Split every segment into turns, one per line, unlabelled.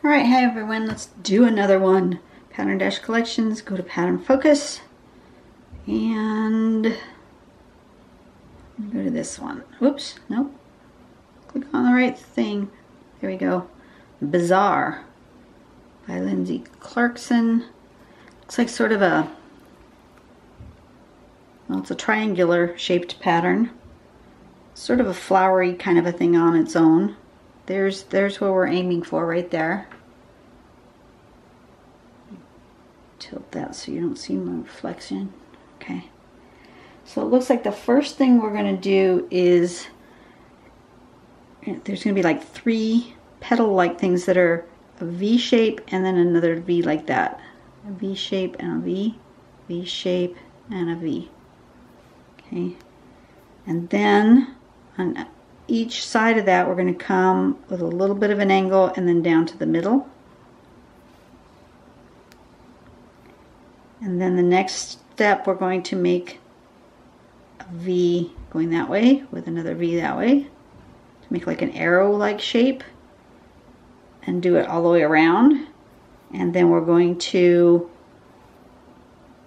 Alright, hi everyone, let's do another one. Pattern Dash Collections, go to Pattern Focus, and go to this one. Whoops, nope. Click on the right thing. There we go. Bizarre by Lindsay Clarkson. Looks like sort of a, well, it's a triangular shaped pattern. Sort of a flowery kind of a thing on its own. There's where we're aiming for right there. Tilt that so you don't see my reflection. Okay. So it looks like the first thing we're going to do is, there's going to be like 3 petal-like things that are a V shape and then another V like that. A V shape and a V, V shape and a V. Okay. And then on each side of that we're going to come with a little bit of an angle and then down to the middle. And then the next step we're going to make a V going that way with another V that way to make like an arrow like shape and do it all the way around. And then we're going to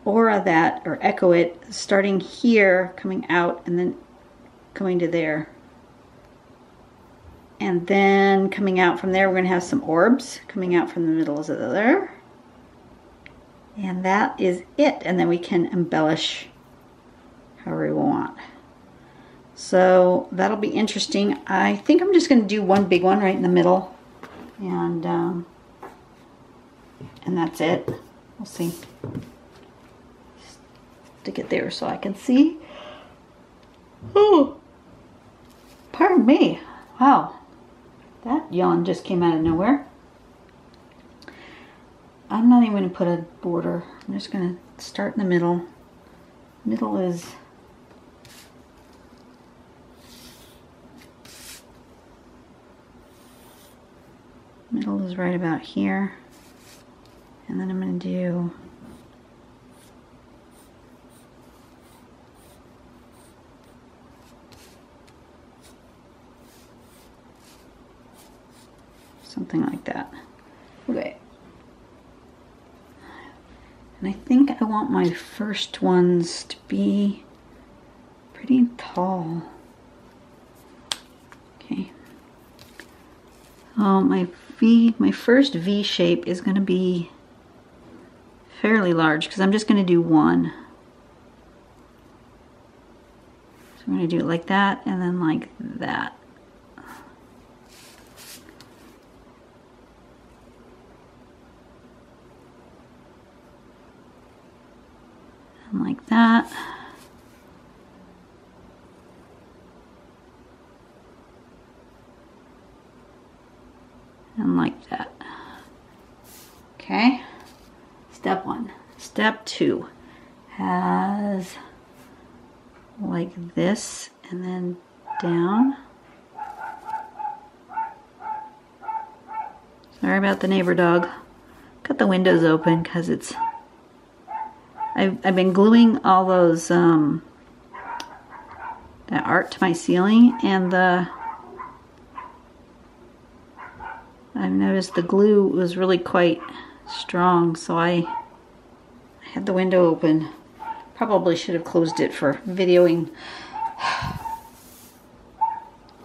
aura that or echo it starting here, coming out and then going to there. And then coming out from there, we're going to have some orbs coming out from the middle of there. And that is it. And then we can embellish however we want. So that'll be interesting. I think I'm just going to do one big one right in the middle. And that's it. We'll see. Stick it there so I can see. Oh, pardon me. Wow. That yawn just came out of nowhere. I'm not even going to put a border. I'm just going to start in the middle. Middle is right about here. And then I'm going to do something like that. Okay. And I think I want my first ones to be pretty tall. Okay. My first V shape is going to be fairly large because I'm just going to do one. So I'm going to do it like that and then like that. And like that. And like that. Okay. Step 1. Step 2 has like this and then down. Sorry about the neighbor dog. Got the windows open because it's I've been gluing all those that art to my ceiling, and I've noticed the glue was really quite strong, so I had the window open. Probably should have closed it for videoing,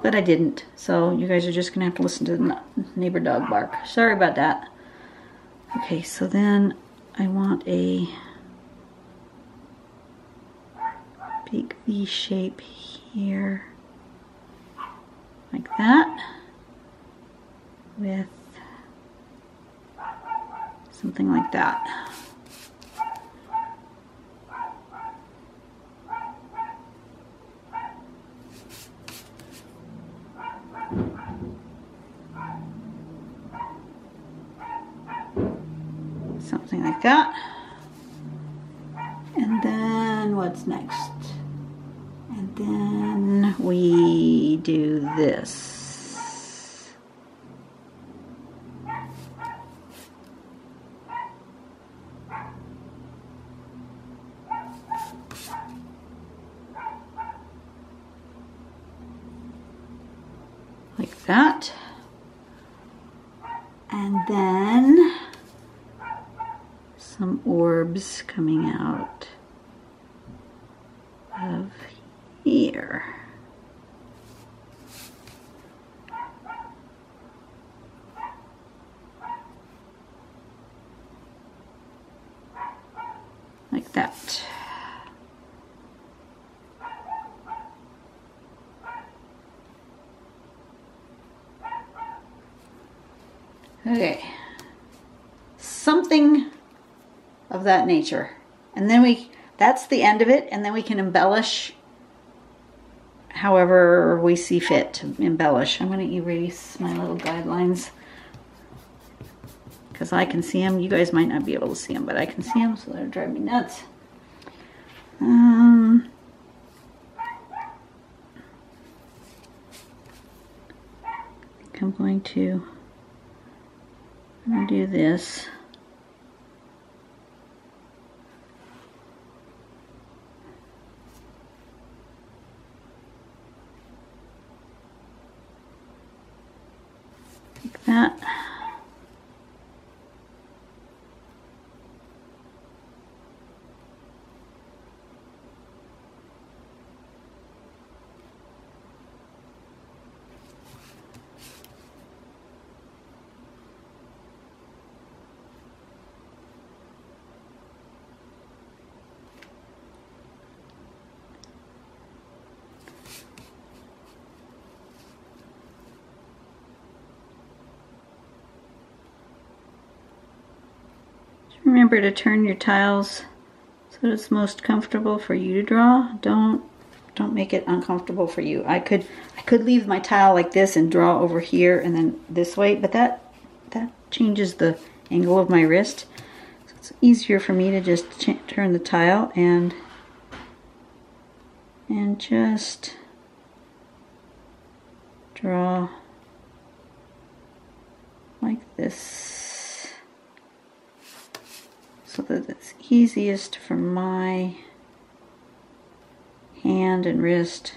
but I didn't. So you guys are just gonna have to listen to the neighbor dog bark. Sorry about that. Okay, so then I want a big V shape here, like that, with something like that. Something like that. And then what's next? And then we do this. Like that. And then some orbs coming out of here. Like that. Okay, something of that nature. And then that's the end of it, and then we can embellish however we see fit to embellish. I'm going to erase my little guidelines because I can see them. You guys might not be able to see them, but I can see them, so they'll drive me nuts. I think I'm going to do this. Like that. Remember to turn your tiles so it's most comfortable for you to draw. Don't make it uncomfortable for you. I could leave my tile like this and draw over here and then this way, but that changes the angle of my wrist. So it's easier for me to just turn the tile and just draw like this, so that it's easiest for my hand and wrist.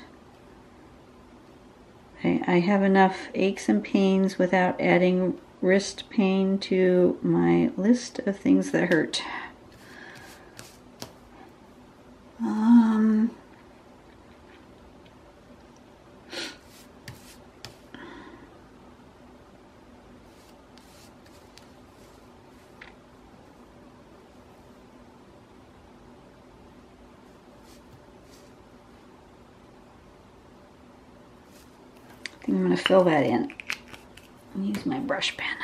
I have enough aches and pains without adding wrist pain to my list of things that hurt. I'm going to fill that in and use my brush pen.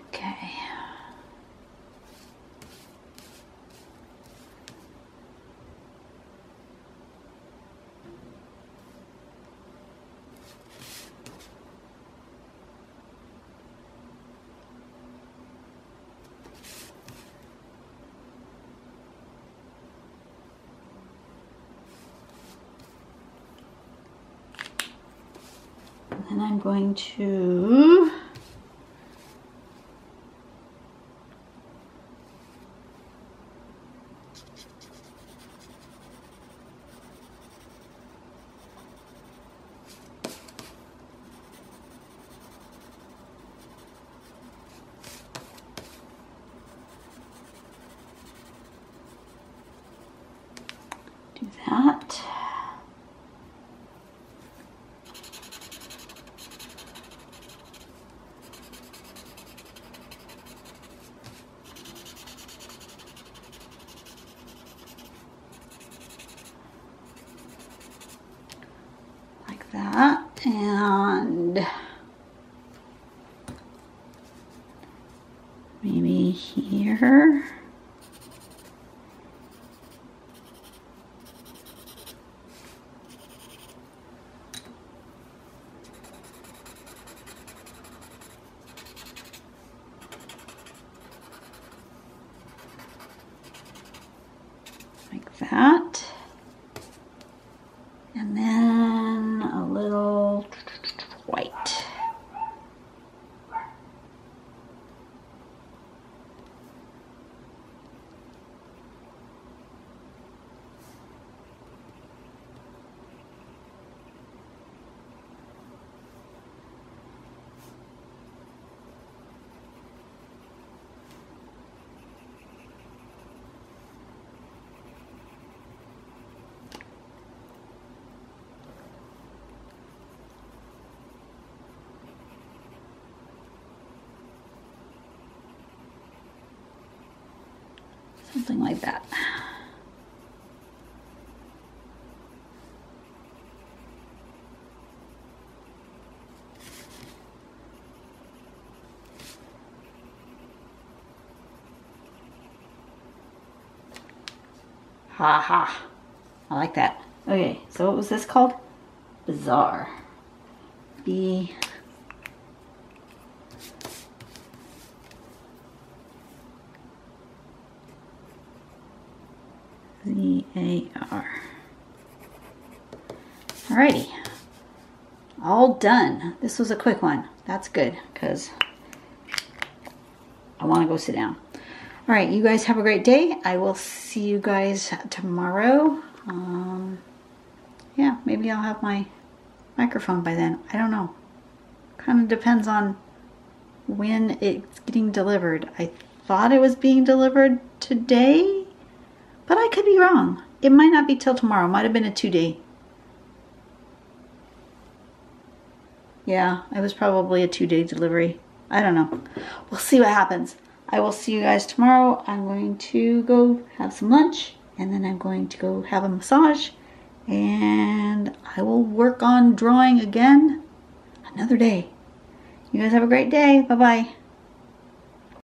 Okay. And I'm going to do that. maybe here. Like that. And then a little white. Something like that. Ha ha. I like that. Okay, so what was this called? Bizarre. B. Z-A-R. Alrighty. All done. This was a quick one. That's good because I want to go sit down. Alright, you guys have a great day. I will see you guys tomorrow. Yeah, maybe I'll have my microphone by then. I don't know. Kind of depends on when it's getting delivered. I thought it was being delivered today, but I could be wrong. It might not be till tomorrow. It might have been a 2-day. Yeah, it was probably a 2-day delivery. I don't know. We'll see what happens. I will see you guys tomorrow. I'm going to go have some lunch, and then I'm going to go have a massage, and I will work on drawing again another day. You guys have a great day. Bye-bye.